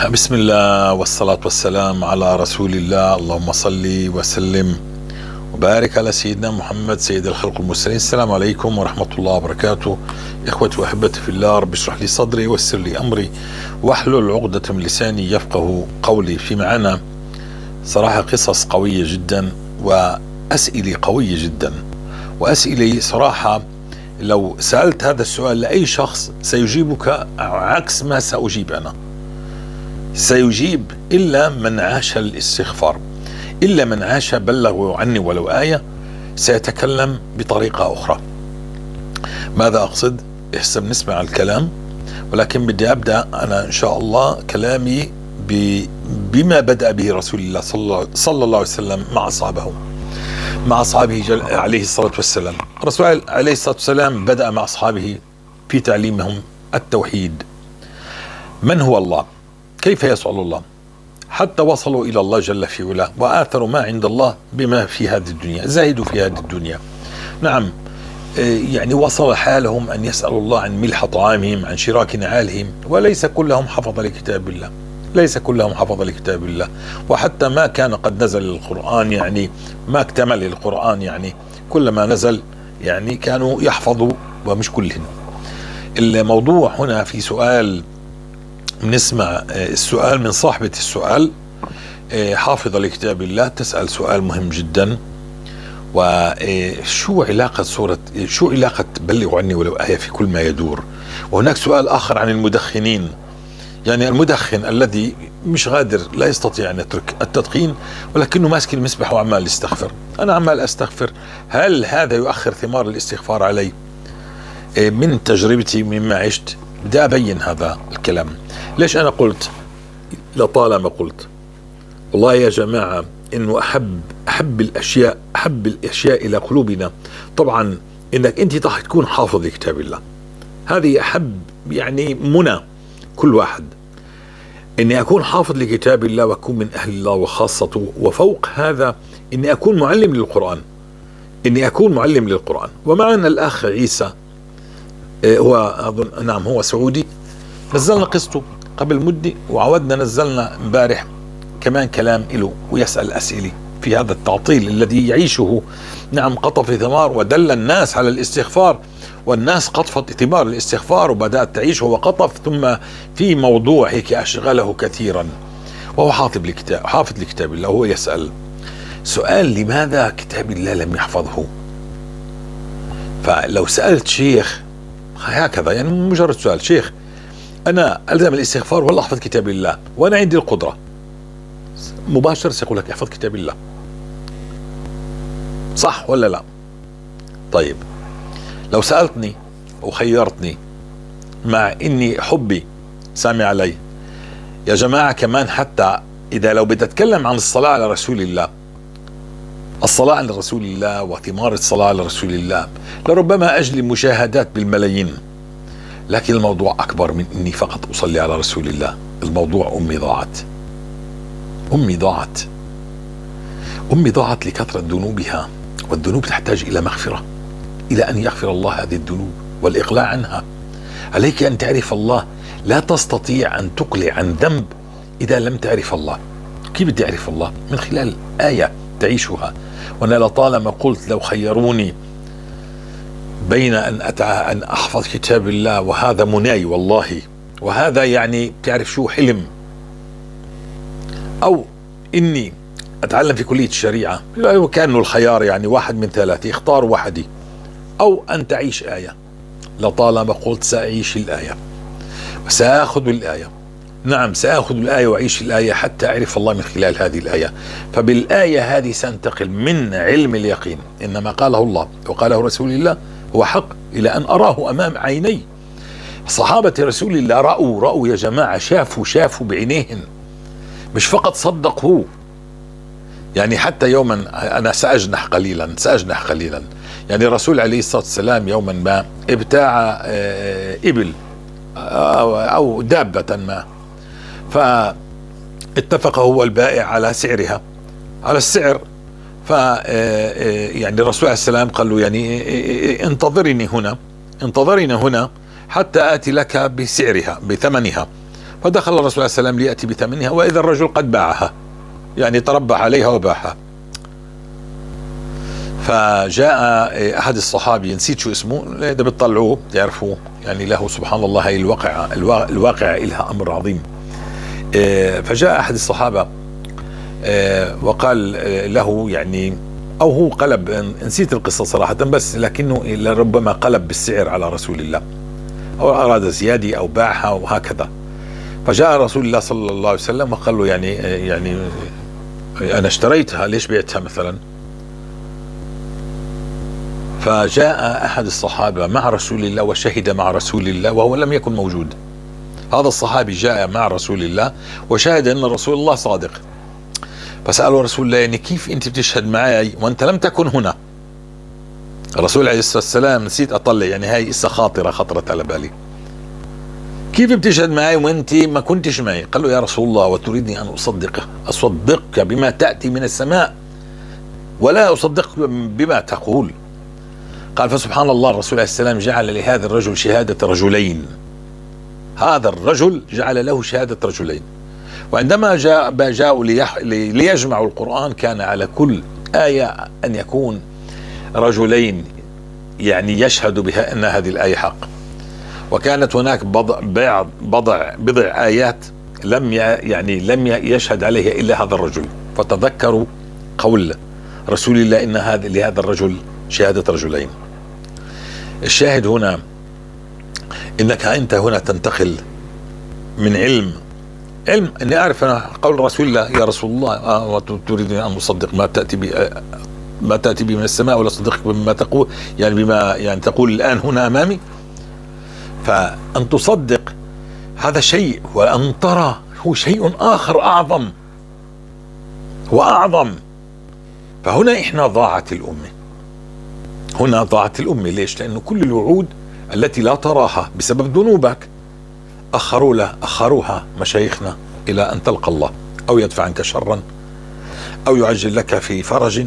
بسم الله والصلاة والسلام على رسول الله. اللهم صل وسلم وبارك على سيدنا محمد سيد الخلق المرسلين. السلام عليكم ورحمة الله وبركاته. إخوتي وأحبتي في الله، رب اشرح لي صدري ويسر لي أمري واحلل عقدة من لساني يفقه قولي. في معنا صراحة قصص قوية جدا وأسئلة قوية جدا، وأسئلة صراحة لو سألت هذا السؤال لأي شخص سيجيبك عكس ما سأجيب أنا. سيجيب إلا من عاش الاستغفار، إلا من عاش بلغوا عني ولو آية، سيتكلم بطريقة أخرى. ماذا أقصد؟ احسن نسمع الكلام، ولكن بدي أبدأ أنا إن شاء الله كلامي بما بدأ به رسول الله صلى الله عليه وسلم مع أصحابه عليه الصلاة والسلام. الرسول عليه الصلاة والسلام بدأ مع أصحابه في تعليمهم التوحيد. من هو الله؟ كيف يسأل الله؟ حتى وصلوا إلى الله جل في علاه، وآثروا ما عند الله بما في هذه الدنيا، زاهدوا في هذه الدنيا. نعم، يعني وصل حالهم أن يسألوا الله عن ملح طعامهم، عن شراك نعالهم، وليس كلهم حفظ لكتاب الله، ليس كلهم حفظ لكتاب الله. وحتى ما كان قد نزل القرآن، يعني ما اكتمل القرآن، يعني كلما نزل يعني كانوا يحفظوا ومش كلهم. الموضوع هنا في سؤال، نسمع السؤال من صاحبة السؤال حافظة لكتاب الله، تسأل سؤال مهم جدا. وشو علاقة بلغوا عني ولو آية في كل ما يدور؟ وهناك سؤال آخر عن المدخنين، يعني المدخن الذي مش قادر، لا يستطيع أن يترك التدخين ولكنه ماسك المسبح وعمال يستغفر. أنا عمال أستغفر، هل هذا يؤخر ثمار الاستغفار علي؟ من تجربتي مما عشت بدي أبين هذا الكلام. ليش أنا قلت لطالما قلت والله يا جماعة إنه أحب الأشياء إلى قلوبنا طبعا إنك أنت تكون حافظ لكتاب الله. هذه أحب، يعني منى كل واحد، إني أكون حافظ لكتاب الله وأكون من أهل الله وخاصته. وفوق هذا إني أكون معلم للقرآن. ومعنا الأخ عيسى، هو أظن نعم هو سعودي، نزلنا قصته قبل مدة، وعودنا نزلنا امبارح كمان كلام له، ويسأل أسئلة في هذا التعطيل الذي يعيشه. نعم، قطف ثمار ودل الناس على الاستغفار، والناس قطفت ثمار الاستغفار وبدأت تعيش، هو قطف ثم في موضوع هيك أشغله كثيرا، وهو حافظ لكتاب الله. هو يسأل سؤال: لماذا كتاب الله لم يحفظه؟ فلو سألت شيخ هكذا، يعني مجرد سؤال: شيخ أنا ألزم الاستغفار ولا أحفظ كتاب الله وأنا عندي القدرة، مباشر سيقول لك احفظ كتاب الله، صح ولا لا؟ طيب لو سألتني وخيرتني، مع إني حبي سامي علي يا جماعة كمان، حتى إذا لو بدي أتكلم عن الصلاة على رسول الله، الصلاة على رسول الله وثمار الصلاة على رسول الله، لربما أجلب مشاهدات بالملايين، لكن الموضوع أكبر من إني فقط أصلي على رسول الله. الموضوع أمي ضاعت لكثرة ذنوبها، والذنوب تحتاج إلى مغفرة، إلى أن يغفر الله هذه الذنوب والإقلاع عنها. عليك أن تعرف الله، لا تستطيع أن تقلع عن ذنب إذا لم تعرف الله. كيف بدي أعرف الله؟ من خلال آية تعيشها. وأنا لطالما قلت لو خيروني بين أن أحفظ كتاب الله، وهذا مناي والله، وهذا يعني تعرف شو حلم، أو إني أتعلم في كلية الشريعة، كأنه الخيار يعني واحد من ثلاثة، اختار وحدي، أو أن تعيش آية. لطالما قلت سأعيش الآية وسأخذ الآية. نعم، سأخذ الآية وأعيش الآية حتى أعرف الله من خلال هذه الآية. فبالآية هذه سأنتقل من علم اليقين، إنما قاله الله وقاله رسول الله هو حق، إلى أن أراه أمام عيني. صحابة رسول الله رأوا يا جماعة، شافوا بعينيهم، مش فقط صدقوا. يعني حتى يوما أنا سأجنح قليلا، يعني الرسول عليه الصلاة والسلام يوما ما ابتاع إبل أو دابة ما، فاتفق هو البائع على سعرها، على السعر. يعني الرسول عليه السلام قال له يعني انتظرني هنا حتى آتي لك بسعرها بثمنها. فدخل الرسول عليه السلام ليأتي بثمنها، وإذا الرجل قد باعها، يعني تربح عليها وباعها. فجاء أحد الصحابي، نسيت شو اسمه، إذا بتطلعوه تعرفوه، يعني له سبحان الله هاي الواقع إلها أمر عظيم. فجاء أحد الصحابة وقال له يعني، أو هو قلب، نسيت القصة صراحة، بس لكنه ربما قلب بالسعر على رسول الله، أو أراد زيادة أو باعها وهكذا. فجاء رسول الله صلى الله عليه وسلم وقال له يعني أنا اشتريتها، ليش بعتها مثلا؟ فجاء أحد الصحابة مع رسول الله وشهد مع رسول الله وهو لم يكن موجود. هذا الصحابي جاء مع رسول الله وشهد أن رسول الله صادق. فسأله رسول الله يعني كيف أنت بتشهد معي وأنت لم تكن هنا؟ الرسول عليه الصلاة والسلام، نسيت أطلع، يعني هاي إسا خاطرة خطرت على بالي، كيف بتشهد معي وأنت ما كنتش معي؟ قال له يا رسول الله وتريدني أن أصدقك بما تأتي من السماء ولا أصدقك بما تقول؟ قال فسبحان الله، الرسول عليه السلام جعل لهذا الرجل شهادة رجلين، هذا الرجل جعل له شهادة رجلين. وعندما جاءوا ليجمعوا القرآن كان على كل آية أن يكون رجلين يعني يشهد بها أن هذه الآية حق. وكانت هناك بضع آيات لم يشهد عليها إلا هذا الرجل، فتذكروا قول رسول الله إن لهذا الرجل شهادة رجلين. الشاهد هنا إنك أنت هنا تنتقل من علم أني أعرف أنا قول رسول الله يا رسول الله وتريدني أن أصدق ما تأتي به من السماء ولا أصدقك بما تقول، يعني بما يعني تقول الآن هنا أمامي. فأن تصدق هذا شيء، وأن ترى هو شيء آخر أعظم وأعظم. فهنا إحنا ضاعت الأمة، هنا ضاعت الأمة. ليش؟ لأنه كل الوعود التي لا تراها بسبب ذنوبك أخروها مشايخنا إلى أن تلقى الله، أو يدفع عنك شرا، أو يعجل لك في فرج،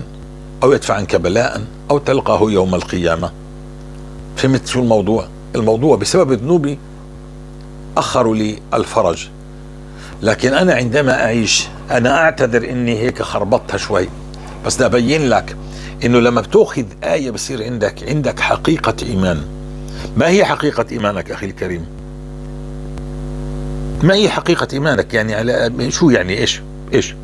أو يدفع عنك بلاء، أو تلقاه يوم القيامة. فهمت شو الموضوع؟ الموضوع بسبب ذنوبي أخروا لي الفرج. لكن أنا عندما أعيش، أنا أعتذر إني هيك خربطتها شوي، بس ده أبين لك إنه لما بتأخذ آية بصير عندك حقيقة إيمان. ما هي حقيقة إيمانك أخي الكريم؟ ما هي حقيقة إيمانك؟ يعني على شو يعني إيش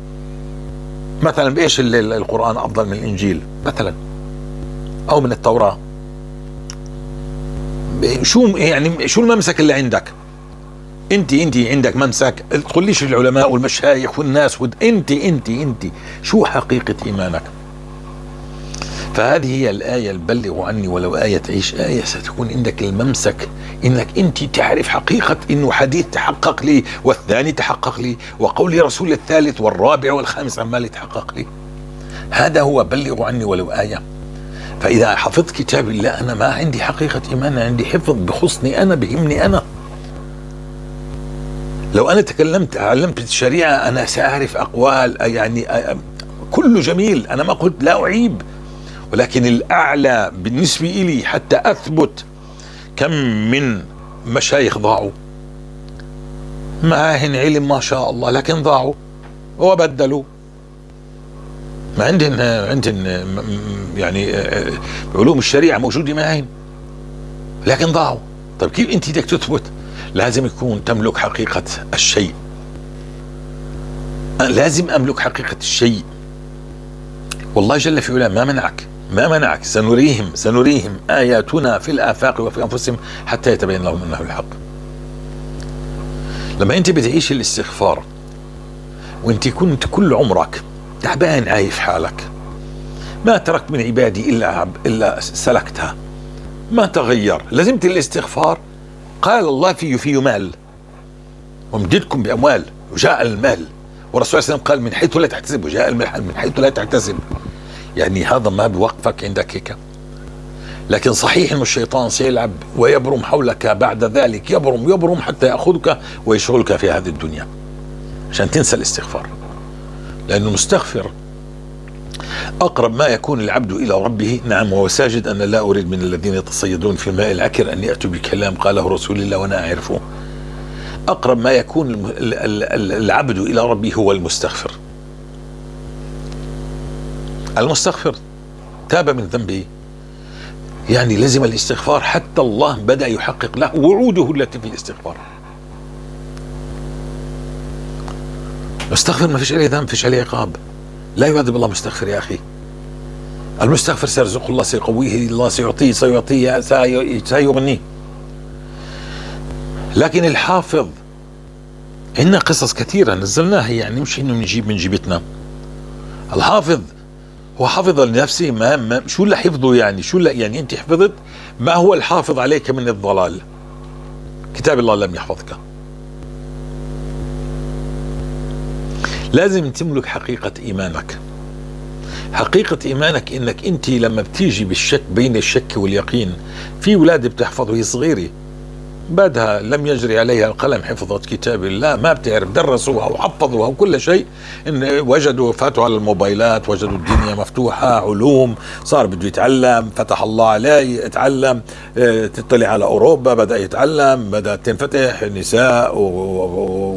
مثلا بإيش القرآن أفضل من الإنجيل مثلا أو من التوراة؟ شو الممسك اللي عندك؟ انت عندك ممسك؟ تقوليش العلماء والمشايخ والناس انت شو حقيقة إيمانك؟ فهذه هي الآية البلغ عني ولو آية تعيش آية، ستكون عندك الممسك إنك أنت تعرف حقيقة إنه حديث تحقق لي، والثاني تحقق لي، وقول رسول الثالث والرابع والخامس عمال يتحقق لي. هذا هو بلغ عني ولو آية. فإذا حفظت كتاب الله أنا ما عندي حقيقة إيمان، عندي حفظ بخصني أنا، بهمني أنا. لو أنا علمت الشريعة أنا سأعرف أقوال، يعني كله جميل، أنا ما قلت لا أعيب، ولكن الأعلى بالنسبة إلي حتى أثبت. كم من مشايخ ضاعوا معاهن علم ما شاء الله، لكن ضاعوا وبدلوا، ما عندهن يعني علوم الشريعة موجودة معاهن لكن ضاعوا. طيب كيف أنت بدك تثبت؟ لازم يكون تملك حقيقة الشيء، لازم أملك حقيقة الشيء. والله جل في علاه ما منعك سنريهم آياتنا في الآفاق وفي أنفسهم حتى يتبين لهم أنه الحق. لما أنت بتعيش الاستغفار وأنت كنت كل عمرك تعبان عايف حالك، ما تركت من عبادي إلا سلكتها، ما تغير، لازمت الاستغفار. قال الله فيه مال ومددكم بأموال، وجاء المال، والرسول صلى الله عليه وسلم قال من حيث لا تحتسب، وجاء المال من حيث لا تحتسب. يعني هذا ما بوقفك عندك هيك. لكن صحيح انه الشيطان سيلعب ويبرم حولك، بعد ذلك يبرم حتى يأخذك ويشغلك في هذه الدنيا عشان تنسى الاستغفار. لأنه المستغفر أقرب ما يكون العبد إلى ربه، نعم وهو ساجد. أنا لا أريد من الذين يتصيدون في الماء العكر أن يأتوا بكلام قاله رسول الله وأنا أعرفه. أقرب ما يكون العبد إلى ربه هو المستغفر. المستغفر تاب من ذنبه، يعني لزم الاستغفار حتى الله بدأ يحقق له وعوده التي في الاستغفار. مستغفر ما فيش عليه ذنب، ما فيش عليه عقاب، لا يعذب الله مستغفر يا أخي. المستغفر سيرزقه الله، سيقويه الله، سيعطيه سيغنيه. لكن الحافظ عندنا قصص كثيرة نزلناها، يعني مش إنه نجيب من جيبتنا. الحافظ هو حافظ لنفسه، ما شو اللي حفظه، يعني شو اللي يعني أنت حفظت ما هو الحافظ عليك من الضلال. كتاب الله لم يحفظك. لازم تملك حقيقة إيمانك. حقيقة إيمانك إنك أنت لما بتيجي بالشك، بين الشك واليقين، في أولاد بتحفظ وهي صغيرة، بعدها لم يجري عليها القلم، حفظت كتاب الله، ما بتعرف، درسوها وحفظوها وكل شيء، إن وجدوا فاتوا على الموبايلات، وجدوا الدنيا مفتوحة، علوم، صار بده يتعلم، فتح الله عليه، اتعلم، تطلع على أوروبا، بدأ يتعلم، بدأت تنفتح نساء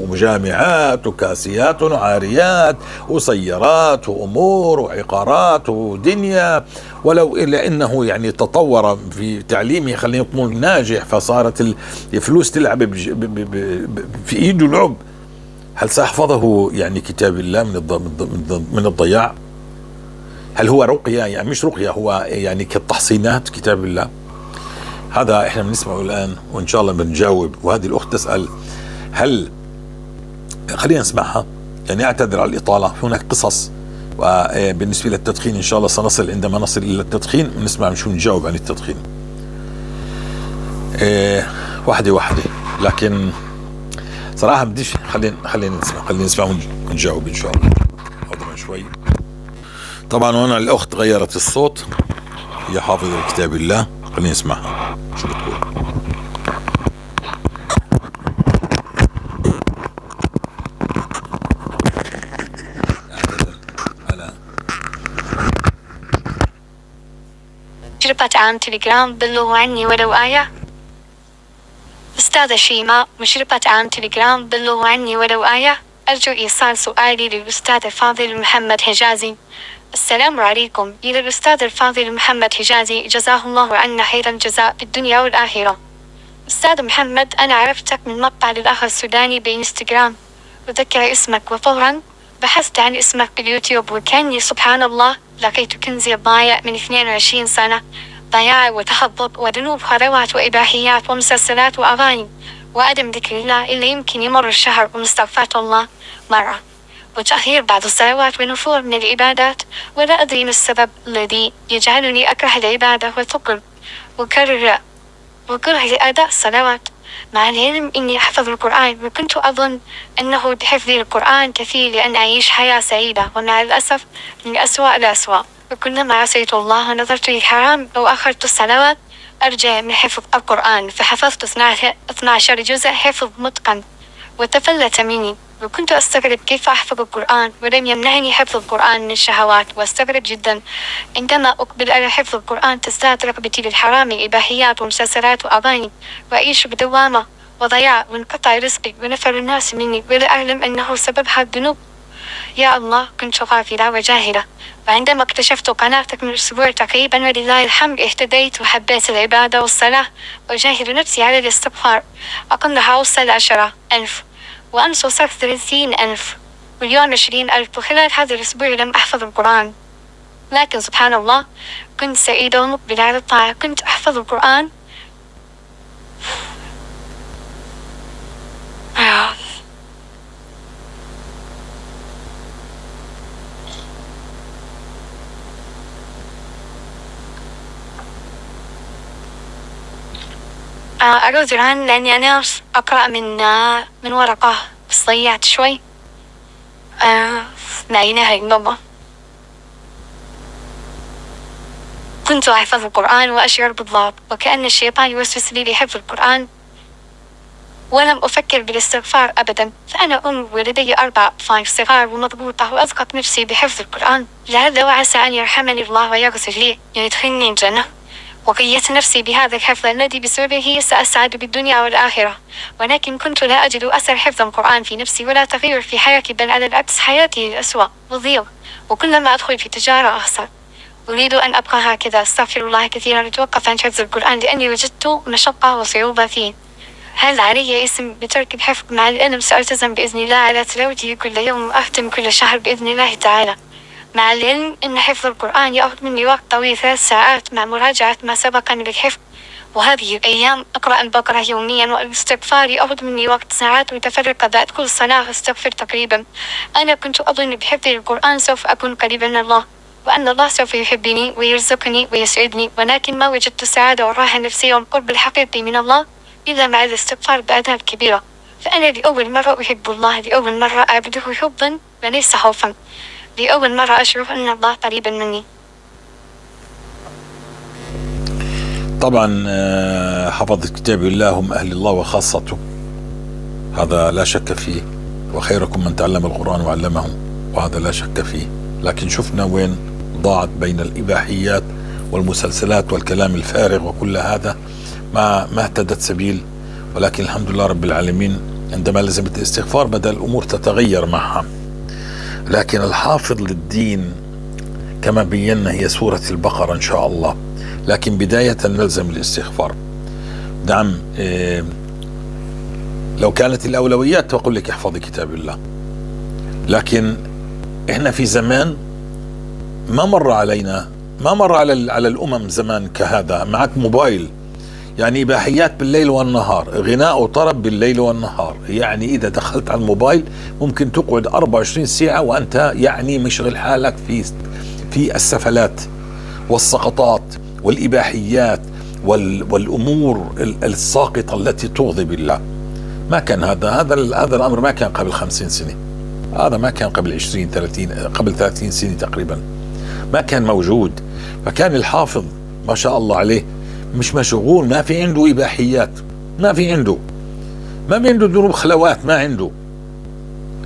وجامعات وكاسيات وعاريات وسيارات وأمور وعقارات ودنيا. ولو إلا أنه يعني تطور في تعليمه، خلينا نقول ناجح، فصارت الفلوس تلعب في إيده لعب. هل سيحفظه يعني كتاب الله من الضياع؟ هل هو رقية؟ يعني مش رقية، هو يعني كالتحصينات كتاب الله. هذا احنا بنسمعه الآن، وإن شاء الله بنجاوب. وهذه الأخت تسأل، هل خلينا نسمعها، يعني أعتذر على الإطالة، هناك قصص. وبالنسبة للتدخين إن شاء الله سنصل، عندما نصل إلى التدخين نسمع شو نجاوب عن التدخين واحدة واحدة. لكن صراحة بديش، خلينا نسمع ونجاوب إن شاء الله. حاضر شوي. طبعا هنا الأخت غيرت الصوت، هي حافظة كتاب الله، خلينا نسمعها شو بتقول. مشرفة عام تليجرام، بلغوا عني ولو آية. أستاذة شيماء، مشرفة عام تليجرام، بلغوا عني ولو آية. أرجو إيصال سؤالي للأستاذ الفاضل محمد حجازي. السلام عليكم. إلى الأستاذ الفاضل محمد حجازي، جزاه الله عنا خير الجزاء في الدنيا والآخرة. أستاذ محمد، أنا عرفتك من مقطع للأخ السوداني بإنستغرام، وذكر اسمك، وفورا بحثت عن اسمك باليوتيوب، وكأني سبحان الله لقيت كنزي الضايع من 22 سنة، ضياع وتخبط وذنوب خلوات وإباحيات ومسلسلات وأغاني وعدم ذكر الله إلا يمكن يمر الشهر ومستغفرة الله مرة، وتأخير بعض الصلوات ونفور من العبادات، ولا أدري ما السبب الذي يجعلني أكره العبادة والثقل وكره لأداء الصلوات، مع العلم إني أحفظ القرآن، وكنت أظن أنه بحفظي القرآن كفيل لأن أعيش حياة سعيدة، ومع الأسف من أسوأ الأسوأ. وكلما عصيت الله نظرت للحرام أو أخرت الصلوات أرجع من حفظ القرآن، فحفظت 12 جزء حفظ متقن وتفلت مني. وكنت أستغرب كيف أحفظ القرآن ولم يمنعني حفظ القرآن من الشهوات، وأستغرب جدا عندما أقبل على حفظ القرآن تزداد رغبتي للحرام، الإباحيات ومسلسلات وأغاني، وأعيش بدوامة وضياع، وانقطع رزقي ونفر الناس مني، ولا أعلم أنه سببها الذنوب. يا الله، كنت غافلة وجاهلة، وعندما اكتشفت قناتك من أسبوع تقريبا ولله الحمد اهتديت وحبيت العبادة والصلاة، وأجاهد نفسي على الاستغفار. أقلها أوصل 10,000، وأمس وصلت 30,000، واليوم 20,000، وخلال هذا الأسبوع لم أحفظ القرآن. لكن سبحان الله كنت سعيدة ومقبلة على الطاعة، كنت أحفظ القرآن. أعذر لأني أنا أقرأ من ورقة، بس ضيعت شوي. لا إله إلا الله. كنت أحفظ القرآن وأشعر بالضبط، وكأن الشيطان يوسوس لي لحفظ القرآن، ولم أفكر بالاستغفار أبدا. فأنا أم ولدي 4 أطفال صغار ومضبوطة، وأضغط نفسي بحفظ القرآن، لعل وعسى أن يرحمني الله ويغفر لي ويدخلني الجنة. وقيت نفسي بهذا الحفظ الذي بسببه سأسعد بالدنيا والآخرة، ولكن كنت لا أجد أثر حفظ القرآن في نفسي ولا تغيير في حياتي، بل على العكس حياتي للأسوأ والضيق، وكلما أدخل في تجارة أخسر. أريد أن أبقى هكذا، أستغفر الله كثيرا، أتوقف عن حفظ القرآن لأني وجدت مشقة وصعوبة فيه. هل علي اسم بترك الحفظ؟ مع العلم سألتزم بإذن الله على تلاوته كل يوم وأختم كل شهر بإذن الله تعالى، مع العلم أن حفظ القرآن يأخذ مني وقت طويل 3 ساعات مع مراجعة ما سبقني بالحفظ، وهذه الأيام أقرأ البقرة يوميا، والاستغفار يأخذ مني وقت ساعات متفرقة بعد كل صلاة أستغفر تقريبا. أنا كنت أظن بحفظ القرآن سوف أكون قريبا من الله، وأن الله سوف يحبني ويرزقني ويسعدني، ولكن ما وجدت السعادة والراحة النفسية والقرب الحقيقي من الله إلا مع الاستغفار بأعداد كبيرة. فأنا لأول مرة أحب الله، لأول مرة أعبده حبا وليس خوفا، لأول مرة أشعر أن الله قريبا مني. طبعا حفظ كتاب الله هم أهل الله وخاصته، هذا لا شك فيه، وخيركم من تعلم القرآن وعلمه، وهذا لا شك فيه. لكن شفنا وين ضاعت بين الإباحيات والمسلسلات والكلام الفارغ وكل هذا، ما اهتدت سبيل. ولكن الحمد لله رب العالمين عندما لزمت الاستغفار بدأ الأمور تتغير معها. لكن الحافظ للدين كما بينا هي سورة البقرة إن شاء الله، لكن بداية نلزم الاستغفار. نعم، لو كانت الأولويات تقول لك احفظي كتاب الله، لكن احنا في زمان ما مر على الأمم زمان كهذا. معك موبايل، يعني إباحيات بالليل والنهار، غناء وطرب بالليل والنهار. يعني إذا دخلت على الموبايل ممكن تقعد 24 ساعة وأنت يعني مشغل حالك في السفلات والسقطات والإباحيات والأمور الساقطة التي تغضب الله. ما كان هذا الأمر ما كان قبل 50 سنة، هذا ما كان قبل 20 30 قبل 30 سنة تقريبا، ما كان موجود. فكان الحافظ ما شاء الله عليه مش مشغول، ما في عنده إباحيات، ما في عنده ذنوب خلوات، ما عنده.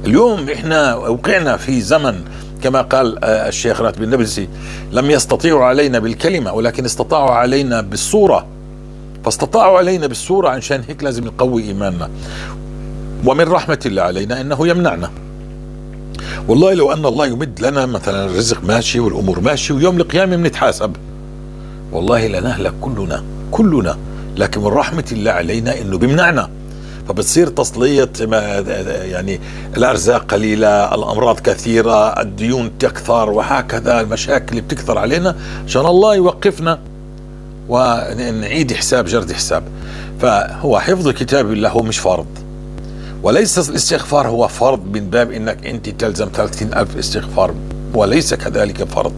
اليوم احنا وقعنا في زمن كما قال الشيخ راتب النبلسي: لم يستطيعوا علينا بالكلمة ولكن استطاعوا علينا بالصورة. فاستطاعوا علينا بالصورة، عشان هيك لازم نقوي إيماننا. ومن رحمة الله علينا إنه يمنعنا. والله لو أن الله يمد لنا مثلا الرزق ماشي والأمور ماشي ويوم القيامة بنتحاسب، والله لنهلك كلنا. لكن من رحمة الله علينا إنه بيمنعنا، فبتصير تسليط، يعني الأرزاق قليلة، الأمراض كثيرة، الديون تكثر، وهكذا المشاكل بتكثر علينا عشان الله يوقفنا ونعيد حساب جرد حساب. فهو حفظ كتاب الله هو مش فرض، وليس الاستغفار هو فرض من باب انك انت تلزم 30,000 استغفار، وليس كذلك فرض،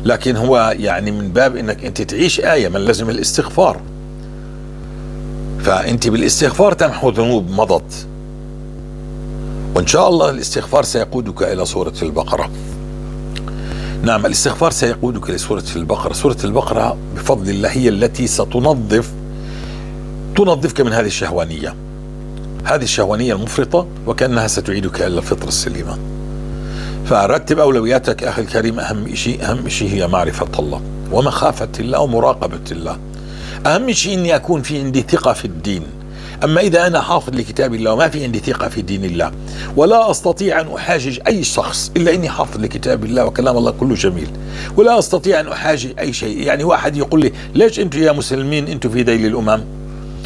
لكن هو يعني من باب انك انت تعيش آية من لزم الاستغفار. فانت بالاستغفار تمحو ذنوب مضت، وان شاء الله الاستغفار سيقودك الى سورة البقرة. نعم، الاستغفار سيقودك لسورة البقرة. سورة البقرة بفضل الله هي التي ستنظفك من هذه الشهوانية المفرطة، وكأنها ستعيدك إلى الفطرة السليمة. فرتب أولوياتك أخي الكريم. أهم شيء هي معرفة الله ومخافة الله ومراقبة الله. أهم شيء أني أكون في عندي ثقة في الدين. أما إذا أنا حافظ لكتاب الله وما في عندي ثقة في دين الله، ولا أستطيع أن أحاجج أي شخص إلا إني حافظ لكتاب الله وكلام الله كله جميل، ولا أستطيع أن أحاجج أي شيء. يعني واحد يقول لي: ليش أنتم يا مسلمين أنتم في ذيل الأمم؟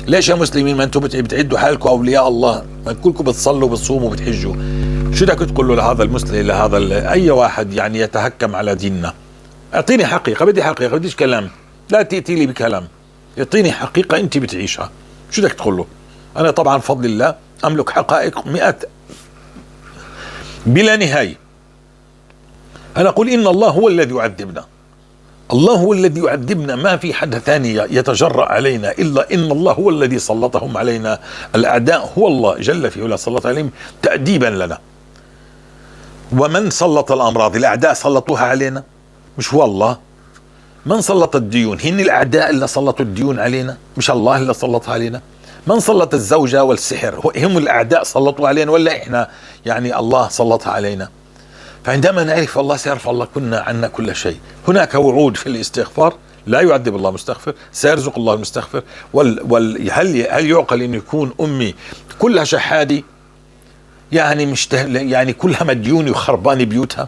ليش يا مسلمين ما أنتم بتعدوا حالكم أولياء الله، ما كلكم بتصلوا وبتصوموا وبتحجوا؟ شو بدك تقول له لهذا المسلم، لهذا أي واحد يعني يتهكم على ديننا؟ أعطيني حقيقة، بدي حقيقة، بديش كلام، لا تأتي لي بكلام، يعطيني حقيقة أنت بتعيشها. شو بدك تقول له؟ أنا طبعا بفضل الله أملك حقائق 100 بلا نهاية. أنا أقول إن الله هو الذي يعذبنا، الله هو الذي يعذبنا، ما في حد ثاني يتجرأ علينا إلا إن الله هو الذي سلطهم علينا. الأعداء هو الله جل في علاه سلط عليهم تأديبا لنا. ومن سلط الأمراض؟ الأعداء سلطوها علينا، مش هو الله. من سلط الديون؟ هن الأعداء اللي سلطوا الديون علينا، مش الله اللي سلطها علينا. من سلط الزوجة والسحر؟ هم الأعداء سلطوا علينا ولا إحنا يعني الله سلطها علينا؟ فعندما نعرف الله سيرفع الله كنا عنا كل شيء. هناك وعود في الاستغفار لا يعذب الله المستغفر، سيرزق الله المستغفر. هل يعقل أن يكون أمي كلها شحادي، يعني يعني كلها مديونة وخربانة بيوتها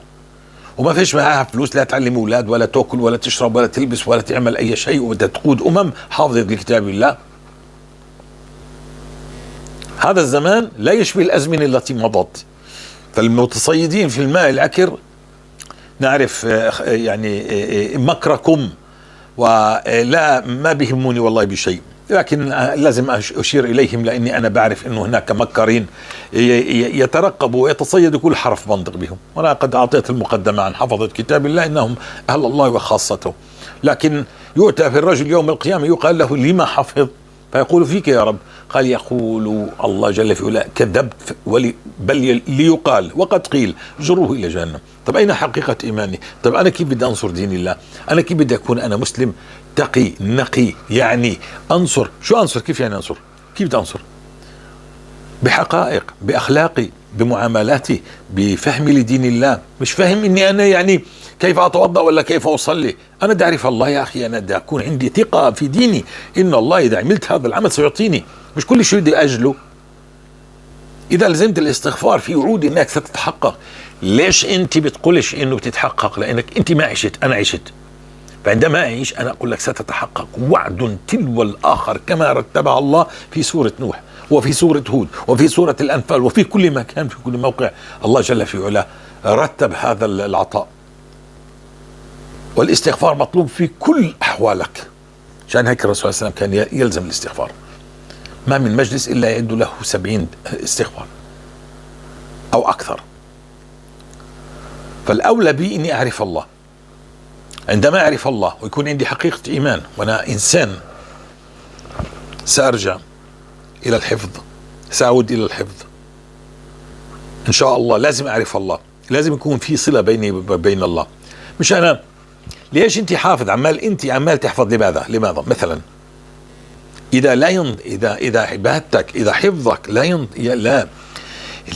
وما فيش معاها فلوس لا تعلم أولاد ولا تأكل ولا تشرب ولا تلبس ولا تعمل أي شيء، وبدها تقود أمم حافظة لكتاب الله؟ هذا الزمان لا يشبه الأزمنة التي مضت. فالمتصيدين في الماء العكر نعرف يعني مكركم، ولا ما بيهموني والله بشيء، لكن لازم أشير إليهم لأني أنا بعرف أنه هناك مكرين يترقبوا ويتصيدوا كل حرف منطق بهم. وأنا قد أعطيت المقدمة عن حفظة كتاب الله إنهم أهل الله وخاصته، لكن يؤتى في الرجل يوم القيامة يقال له لما حفظ؟ فيقول فيك يا رب. قال يقول الله جل في علاه كذبت بل ليقال وقد قيل جروه إلى جهنم. طب أين حقيقة إيماني؟ طب أنا كيف بدي أنصر دين الله؟ أنا كيف بدي أكون أنا مسلم تقي نقي؟ يعني أنصر، شو أنصر؟ كيف يعني أنصر؟ كيف بدي أنصر؟ بحقائق، بأخلاقي، بمعاملاتي، بفهمي لدين الله. مش فاهم إني أنا يعني كيف أتوضأ ولا كيف أصلي. أنا بدي أعرف الله يا أخي، أنا بدي أكون عندي ثقة في ديني إن الله إذا عملت هذا العمل سيعطيني، مش كل شيء بدي أجله. إذا لزمت الاستغفار في وعود إنك ستتحقق. ليش أنت بتقولش إنه بتتحقق؟ لأنك أنت ما عشت، أنا عشت. فعندما أعيش أنا أقول لك ستتحقق وعد تلو الآخر كما رتبها الله في سورة نوح وفي سورة هود وفي سورة الأنفال وفي كل مكان في كل موقع. الله جل في علاه رتب هذا العطاء. والاستغفار مطلوب في كل أحوالك. عشان هيك الرسول صلى الله عليه وسلم كان يلزم الاستغفار. ما من مجلس إلا يعد له 70 استغفار أو أكثر. فالأولى بي إني أعرف الله. عندما أعرف الله ويكون عندي حقيقة إيمان وأنا إنسان، سأرجع إلى الحفظ، سأعود إلى الحفظ إن شاء الله. لازم أعرف الله، لازم يكون في صلة بيني وبين الله. مش أنا ليش أنت حافظ أنت عمال تحفظ؟ لماذا مثلا إذا عبادتك، إذا حفظك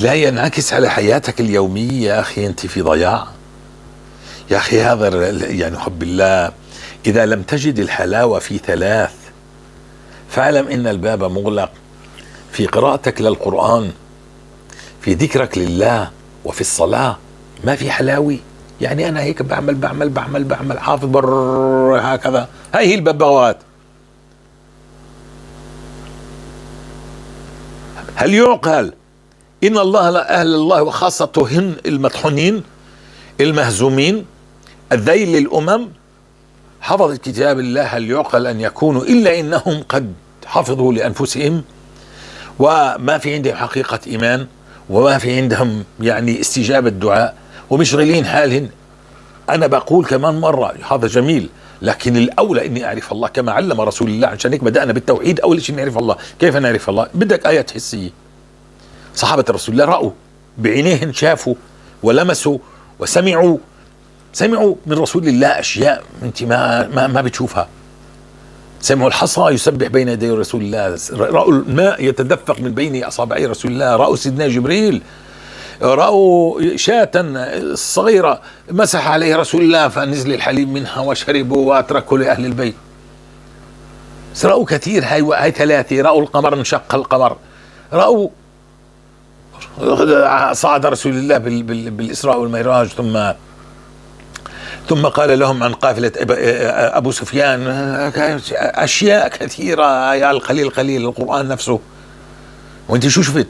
لا ينعكس على حياتك اليومية، يا أخي أنت في ضياع. يا أخي هذا يعني حب الله. إذا لم تجد الحلاوة في 3 فاعلم إن الباب مغلق. في قراءتك للقرآن، في ذكرك لله، وفي الصلاة ما في حلاوي. يعني أنا هيك بعمل حافظ هكذا. هاي هي الببغاءات. هل يعقل إن الله أهل الله وخاصته هن المطحونين المهزومين الذيل للأمم حفظ كتاب الله؟ هل يعقل أن يكونوا إلا إنهم قد حفظوا لأنفسهم وما في عندهم حقيقة إيمان وما في عندهم يعني استجابة دعاء ومشغلين حالهم؟ أنا بقول كمان مرة هذا جميل، لكن الأولى إني أعرف الله كما علم رسول الله. عشان هيك بدأنا بالتوحيد. أول شيء نعرف الله. كيف نعرف الله؟ بدك آيات حسية. صحابة رسول الله رأوا بعينيهم، شافوا ولمسوا وسمعوا من رسول الله أشياء أنت ما بتشوفها. سمعوا الحصى يسبح بين يدي رسول الله، رأوا الماء يتدفق من بين أصابعي رسول الله، رأوا سيدنا جبريل، رأوا شاة صغيرة مسح عليه رسول الله فنزل الحليب منها وشربوا واتركوا لأهل البيت. رأوا كثير. هاي 3. رأوا القمر، انشق القمر. رأوا صعد رسول الله بالإسراء والمعراج، ثم قال لهم عن قافلة أبو سفيان. أشياء كثيرة يا القليل القرآن نفسه. وانت شو شفت؟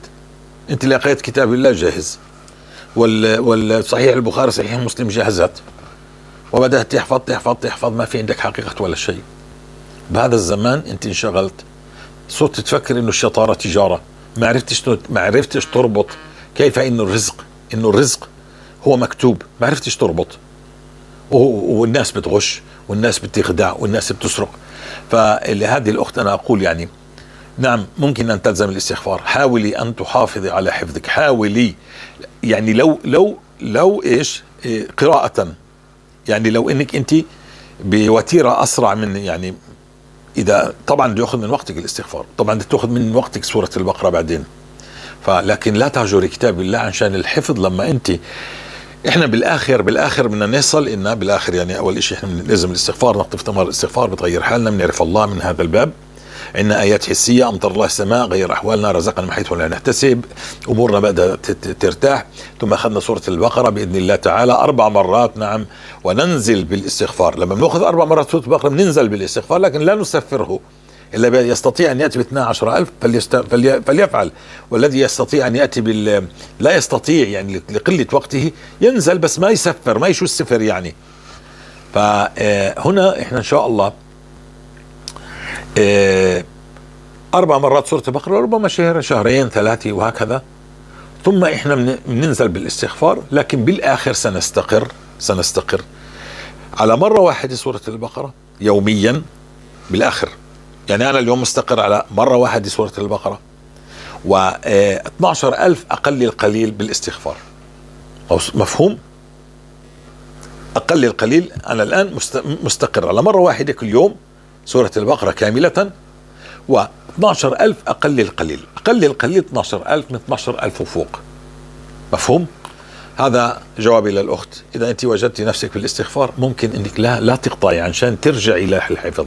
انت لقيت كتاب الله جاهز، والصحيح البخاري صحيح مسلم جاهزت، وبدأت تحفظ ما في عندك حقيقة ولا شيء. بهذا الزمان انت انشغلت، صرت تفكر انه الشطارة تجارة. ما عرفتش تربط كيف انه الرزق هو مكتوب. ما عرفتش تربط. والناس بتغش والناس بتخدع والناس بتسرق. فلهذه الأخت أنا أقول يعني نعم ممكن أن تلزم الاستغفار. حاولي أن تحافظي على حفظك. حاولي يعني لو إيش قراءة، يعني لو إنك أنت بوتيرة أسرع من يعني إذا طبعا بده يأخذ من وقتك الاستغفار، طبعا بده تأخذ من وقتك سورة البقرة بعدين. لكن لا تهجري كتاب الله عشان الحفظ. لما أنت احنا بالاخر بدنا نصل إن بالاخر يعني اول شيء احنا لازم الاستغفار، نقطف ثمار الاستغفار بتغير حالنا، بنعرف الله من هذا الباب. عندنا ايات حسيه، امطر الله السماء، غير احوالنا، رزقنا من حيث لا نحتسب، امورنا بدات ترتاح. ثم اخذنا سوره البقره باذن الله تعالى 4 مرات، نعم، وننزل بالاستغفار. لما بناخذ 4 مرات سوره البقره بننزل بالاستغفار، لكن لا نسفره. إلا يستطيع أن يأتي ب12,000 فليفعل، والذي يستطيع أن يأتي لا يستطيع يعني لقلة وقته ينزل، بس ما يسفر، ما يشو السفر يعني. فهنا إحنا إن شاء الله 4 مرات سورة البقرة، ربما شهر، شهرين، 3 وهكذا. ثم إحنا بننزل بالاستغفار، لكن بالآخر سنستقر على مرة واحدة سورة البقرة يوميا بالآخر. يعني أنا اليوم مستقر على مرة واحدة سورة البقرة، و12,000 أقل القليل بالاستغفار. مفهوم؟ أقل القليل أنا الآن مستقر على مرة واحدة كل يوم سورة البقرة كاملة، و12,000 أقل القليل. أقل القليل 12,000، من 12,000 وفوق. مفهوم؟ هذا جوابي للأخت. إذا أنت وجدت نفسك في الاستغفار، ممكن أنك لا تقطعي عشان ترجع إلى الحفظ.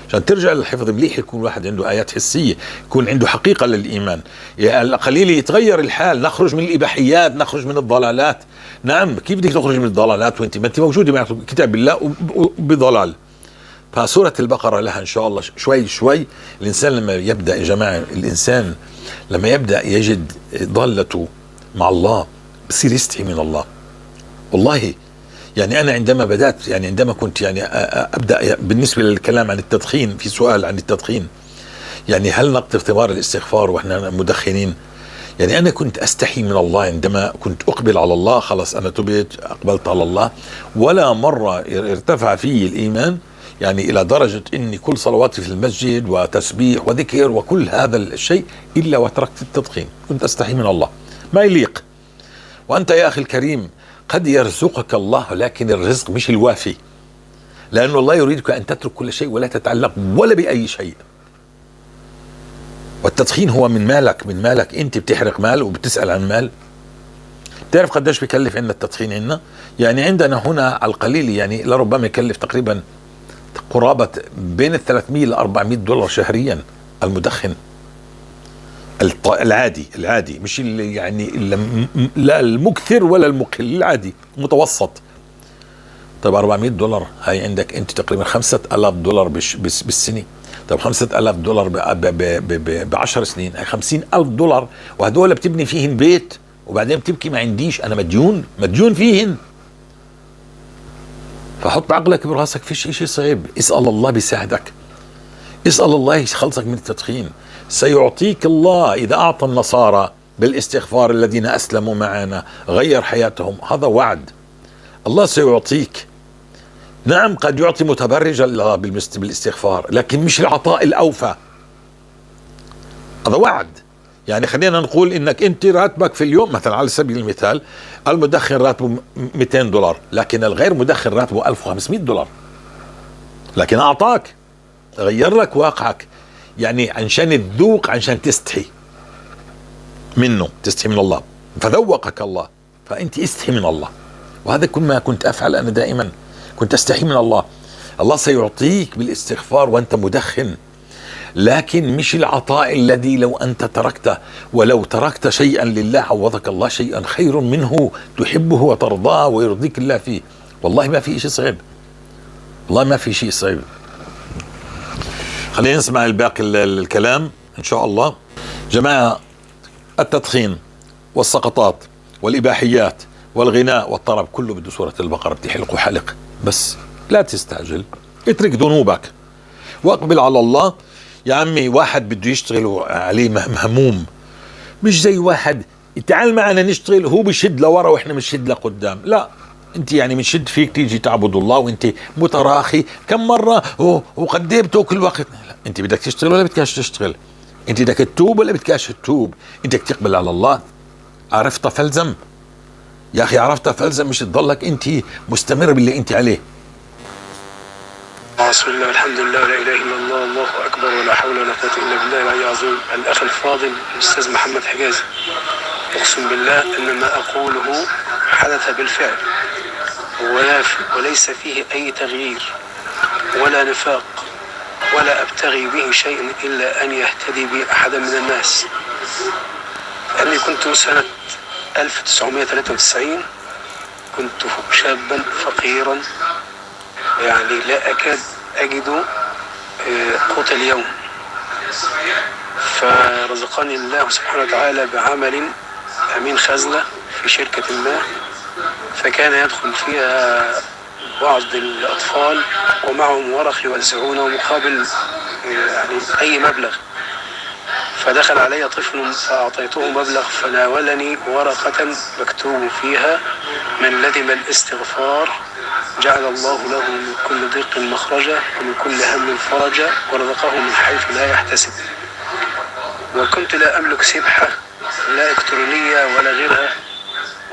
عشان ترجع للحفظ مليح يكون الواحد عنده آيات حسية، يكون عنده حقيقة للإيمان، القليل يتغير الحال، نخرج من الإباحيات، نخرج من الضلالات. نعم، كيف بدك تخرج من الضلالات وانت ما انت موجودة مع كتاب الله بضلال؟ فسورة البقرة لها إن شاء الله شوي شوي. الإنسان لما يبدأ، يا جماعة، الإنسان لما يبدأ يجد ضالته مع الله بصير يستحي من الله. والله يعني أنا عندما بدأت، يعني عندما كنت يعني أبدأ بالنسبة للكلام عن التدخين، في سؤال عن التدخين، يعني هل نقطف ثمار الاستغفار وإحنا مدخنين؟ يعني أنا كنت أستحي من الله عندما كنت أقبل على الله. خلص أنا تبت، أقبلت على الله، ولا مرة ارتفع في الإيمان يعني إلى درجة إني كل صلواتي في المسجد وتسبيح وذكر وكل هذا الشيء إلا وتركت التدخين. كنت أستحي من الله، ما يليق. وأنت يا أخي الكريم قد يرزقك الله، لكن الرزق مش الوافي، لأن الله يريدك أن تترك كل شيء ولا تتعلق ولا بأي شيء. والتدخين هو من مالك أنت، بتحرق مال وبتسأل عن مال. تعرف قديش بيكلف عندنا التدخين؟ عندنا يعني عندنا هنا على القليل يعني لربما يكلف تقريبا قرابة بين 300 ل 400 دولار شهريا المدخن العادي، مش اللي يعني لا المكثر ولا المقل، العادي المتوسط. طيب 400 دولار، هاي عندك انت تقريبا 5,000 دولار بالسنة. طيب 5,000 دولار ب10 سنين، هاي 50,000 دولار، وهدول بتبني فيهن بيت، وبعدين بتبكي ما عنديش، انا مديون فيهن. فحط بعقلك براسك، فيش اشي صعب. اسأل الله بيساعدك، اسأل الله يخلصك من التدخين. سيعطيك الله. إذا أعطى النصارى بالاستغفار الذين أسلموا معنا غير حياتهم، هذا وعد. الله سيعطيك. نعم، قد يعطي متبرجا الله بالاستغفار، لكن مش العطاء الأوفى. هذا وعد. يعني خلينا نقول إنك أنت راتبك في اليوم مثلا، على سبيل المثال، المدخن راتبه 200 دولار، لكن الغير مدخن راتبه 1500 دولار، لكن أعطاك، غير لك واقعك. يعني عشان تذوق، عشان تستحي منه، تستحي من الله، فذوقك الله، فأنت استحي من الله. وهذا كل ما كنت أفعل أنا دائما، كنت أستحي من الله. الله سيعطيك بالاستغفار وأنت مدخن، لكن مش العطاء الذي لو أنت تركته، ولو تركت شيئا لله عوضك الله شيئا خير منه تحبه وترضاه ويرضيك الله فيه. والله ما في شيء صعب، والله ما في شيء صعب. خلينا نسمع الباقي الكلام إن شاء الله. جماعة، التدخين والسقطات والإباحيات والغناء والطرب كله بده سورة البقرة بتحلق حلق. بس لا تستعجل، اترك ذنوبك واقبل على الله. يا عمي، واحد بده يشتغل عليه مهموم، مش زي واحد تعال معنا نشتغل، هو بشد لورا واحنا بنشد لقدام. لا، انت يعني بنشد فيك تيجي تعبد الله وانت متراخي كم مرة وقد ايه بتاكل وقت. لا، انت بدك تشتغل ولا بدكاش تشتغل؟ انت بدك تتوب ولا بدكاش تتوب؟ انت بدك تقبل على الله. عرفت فلزم يا اخي، عرفت فلزم، مش تضلك انت مستمر باللي انت عليه. بسم الله والحمد لله ولا اله الا الله، الله اكبر ولا حول ولا قوه الا بالله العلي العظيم. الاخ الفاضل الاستاذ محمد حجازي، أقسم بالله أن ما أقوله حدث بالفعل وليس فيه أي تغيير ولا نفاق، ولا أبتغي به شيء إلا أن يهتدي بي أحدا من الناس. أني كنت سنة 1993 كنت شابا فقيرا، يعني لا أكاد أجد قوت اليوم، فرزقني الله سبحانه وتعالى بعمل أمين خزنة في شركة ما، فكان يدخل فيها بعض الأطفال ومعهم ورق يوزعونه مقابل يعني أي مبلغ. فدخل علي طفل فأعطيته مبلغ، فناولني ورقة مكتوب فيها: من لزم الاستغفار جعل الله له من كل ضيق مخرجا ومن كل هم فرجا ورزقه من حيث لا يحتسب. وكنت لا أملك سبحة لا إلكترونية ولا غيرها،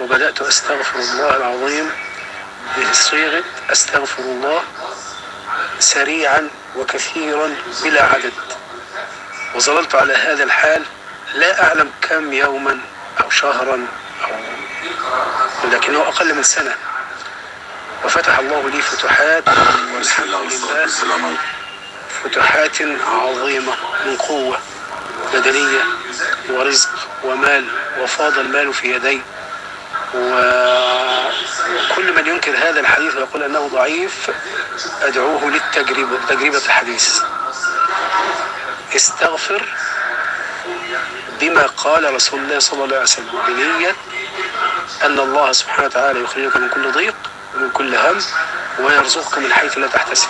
وبدأت أستغفر الله العظيم بصيغة أستغفر الله سريعا وكثيرا بلا عدد، وظللت على هذا الحال لا أعلم كم يوما أو شهرا لكنه أقل من سنة. وفتح الله لي فتوحات والحمد لله، فتوحات عظيمة من قوة بدنية ورزق ومال، وفاض المال في يدي. وكل من ينكر هذا الحديث ويقول أنه ضعيف أدعوه لتجربة الحديث. استغفر بما قال رسول الله صلى الله عليه وسلم، بنية أن الله سبحانه وتعالى يخرجك من كل ضيق ومن كل هم ويرزقك من حيث لا تحتسب.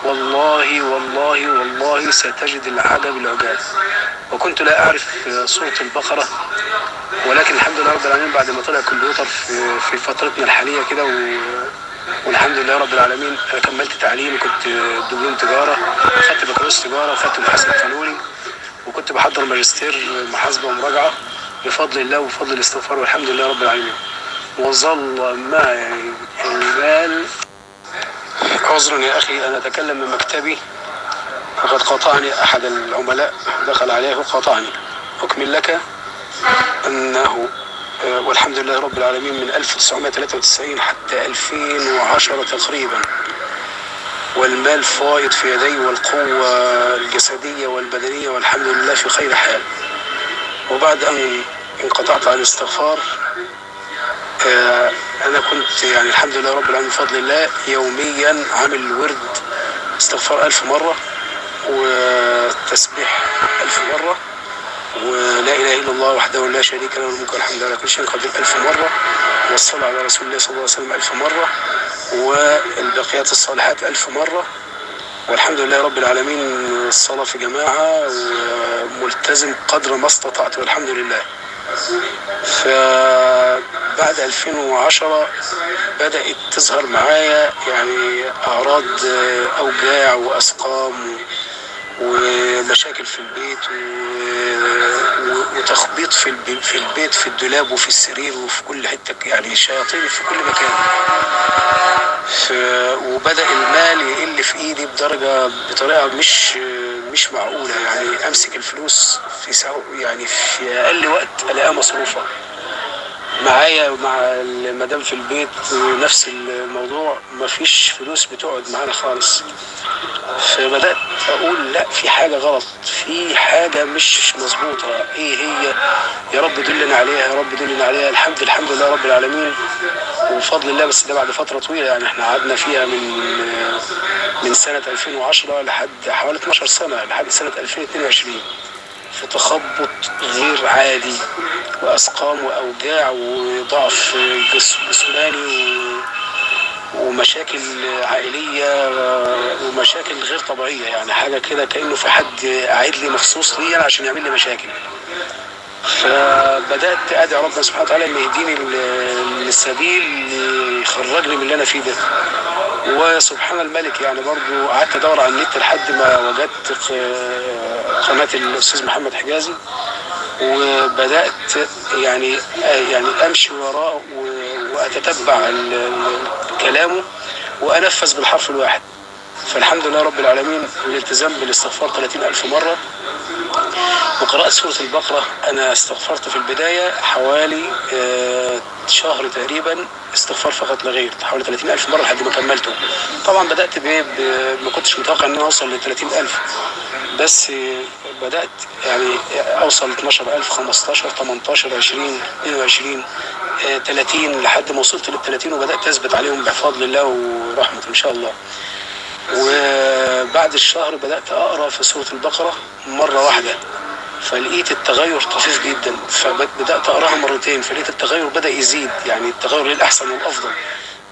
والله والله والله ستجد العجب العجاب. وكنت لا أعرف سورة البقرة، ولكن الحمد لله رب العالمين بعد ما طلع كمبيوتر في فترتنا الحالية كده والحمد لله رب العالمين أنا كملت تعليمي، كنت دبلوم تجارة، خدت بكالوريوس تجارة وخدت محاسب قانوني، وكنت بحضر ماجستير محاسبة ومراجعة بفضل الله وبفضل الاستغفار والحمد لله رب العالمين. وظل ما المال. عذرا يا أخي أنا أتكلم من مكتبي، فقد قاطعني أحد العملاء، دخل عليه وقاطعني. أكمل لك أنه والحمد لله رب العالمين من 1993 حتى 2010 تقريبا، والمال فائض في يدي والقوة الجسدية والبدنية والحمد لله في خير حال. وبعد أن انقطعت عن الاستغفار أنا كنت يعني الحمد لله رب العالمين بفضل الله يوميا عامل ورد استغفار 1000 مرة، وتسبيح 1000 مرة، ولا إله إلا الله وحده لا شريك له الملك والحمد على كل شيء قدير 1000 مرة، والصلاة على رسول الله صلى الله عليه وسلم 1000 مرة، والباقيات الصالحات 1000 مرة. والحمد لله رب العالمين الصلاة في جماعة وملتزم قدر ما استطعت والحمد لله. فبعد 2010 بدأت تظهر معايا يعني أعراض أوجاع وأسقام ومشاكل في البيت وتخبيط في البيت، في الدولاب وفي السرير وفي كل حتة، يعني شياطين في كل مكان. وبدأ المال يقل في ايدي بطريقة مش معقولة، يعني امسك الفلوس يعني في اقل وقت الاقيها مصروفة معايا ومع المدام في البيت نفس الموضوع، مفيش فلوس بتقعد معانا خالص. فبدأت اقول لا، في حاجة غلط، في حاجة مش مظبوطة، ايه هي؟ يا رب دلنا عليها، يا رب دلنا عليها. الحمد لله رب العالمين وبفضل الله، بس ده بعد فترة طويلة، يعني احنا قعدنا فيها من سنة 2010 لحد حوالي 12 سنة لحد سنة 2022 في تخبط غير عادي وأسقام وأوجاع وضعف جسماني ومشاكل عائلية ومشاكل غير طبيعية، يعني حاجة كده كأنه في حد قاعد لي مخصوص ليا عشان يعمل لي مشاكل. فبدأت أدعي ربنا سبحانه وتعالى إن يهديني للسبيل يخرجني من اللي أنا فيه ده. وسبحان الملك يعني برضو قعدت أدور على النت لحد ما وجدت قناة الأستاذ محمد حجازي، وبدأت يعني أمشي وراءه وأتتبع كلامه وأنفذ بالحرف الواحد. فالحمد لله رب العالمين الالتزام بالاستغفار 30,000 مرة، وقراءة سورة البقرة أنا استغفرت في البداية حوالي شهر تقريبا استغفار فقط لا غير، حوالي 30,000 مرة لحد ما كملته. طبعا بدأت ما كنتش متوقع إن أنا أوصل ل 30,000، بس بدأت يعني أوصل 12,000 15 18 20 22 30 لحد ما وصلت لل 30، وبدأت أثبت عليهم بفضل الله ورحمته إن شاء الله. وبعد الشهر بدأت أقرأ في سورة البقرة مرة واحدة، فلقيت التغير طفيف جدا، فبدأت أقراها مرتين، فلقيت التغير بدأ يزيد، يعني التغير للأحسن والأفضل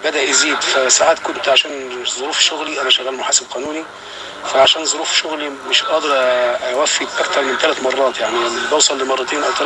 بدأ يزيد. فساعات كنت عشان ظروف شغلي، أنا شغال محاسب قانوني، فعشان ظروف شغلي مش قادر أوفي أكتر من 3 مرات، يعني بوصل لمرتين أو 3